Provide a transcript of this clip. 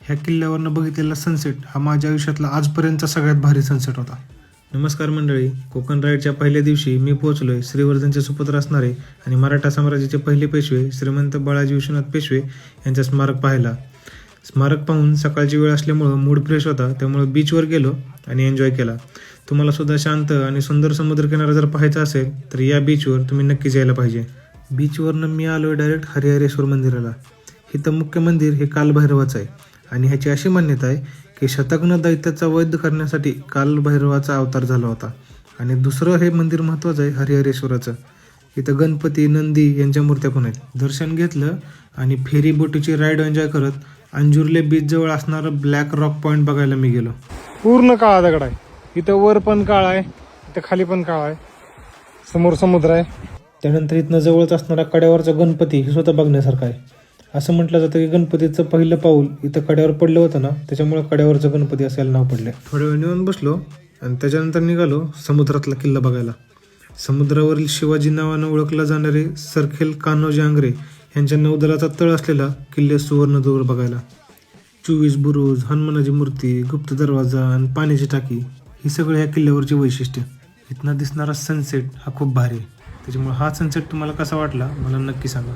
ह्या किल्ल्यावरनं बघितलेला सनसेट हा माझ्या आयुष्यातला आजपर्यंतचा सगळ्यात भारी सनसेट होता. नमस्कार मंडळी, कोकण राईडच्या पहिल्या दिवशी मी पोहोचलोय श्रीवर्धनचे सुपुत्र असणारे आणि मराठा साम्राज्याचे पहिले पेशवे श्रीमंत बाळाजी विश्वनाथ पेशवे यांचं स्मारक पाहायला. स्मारक पाहून सकाळची वेळ असल्यामुळं मूड फ्रेश होता, त्यामुळं बीचवर गेलो आणि एन्जॉय केला. तुम्हाला सुद्धा शांत आणि सुंदर समुद्रकिनारा जर पाहायचा असेल तर या बीचवर तुम्ही नक्कीच यायला पाहिजे. बीचवरनं मी आलोय डायरेक्ट हरिहरेश्वर मंदिराला. इथं मुख्य मंदिर हे कालभैरवाचं आहे आणि ह्याची अशी मान्यता आहे की शतघ्न दैत्याचा वध करण्यासाठी कालभैरवाचा अवतार झाला होता. आणि दुसरं हे मंदिर महत्त्वाचं आहे हरिहरेश्वराचं. इथं गणपती, नंदी यांच्या मूर्त्या पण आहेत. दर्शन घेतलं आणि फेरी बोटीची राईड एन्जॉय करत अंजुर्ले बीचजवळ असणारं ब्लॅक रॉक पॉईंट बघायला मी गेलो. पूर्ण काळा दगड आहे. इथं वर पण काळा आहे, इथं खाली पण काळा आहे, समोर समुद्र आहे. त्यानंतर इथनं जवळच असणारा कड्यावरचा गणपती हे स्वतः बघण्यासारखं आहे. असं म्हटलं जातं की गणपतीचं पहिलं पाऊल इथं कड्यावर पडलं होतं ना, त्याच्यामुळे कड्यावरचं गणपती असायला नाव पडले. थोड्या वेळ निवांत बसलो आणि त्याच्यानंतर निघालो समुद्रातला किल्ला बघायला. समुद्रावरील शिवाजी नावानं ओळखला जाणारे सरखेल कान्होजी आंग्रे यांच्या नौदलाचा तळ असलेला किल्ले सुवर्णदुर्ग बघायला. 24 बुरुज, हनुमानाची मूर्ती, गुप्त दरवाजा आणि पाण्याची टाकी ही सगळं ह्या किल्ल्यावरची वैशिष्ट्य. इथनं दिसणारा सनसेट हा खूप भारी आहे. त्याच्यामुळे हा सनसेट तुम्हाला कसा वाटला मला नक्की सांगा.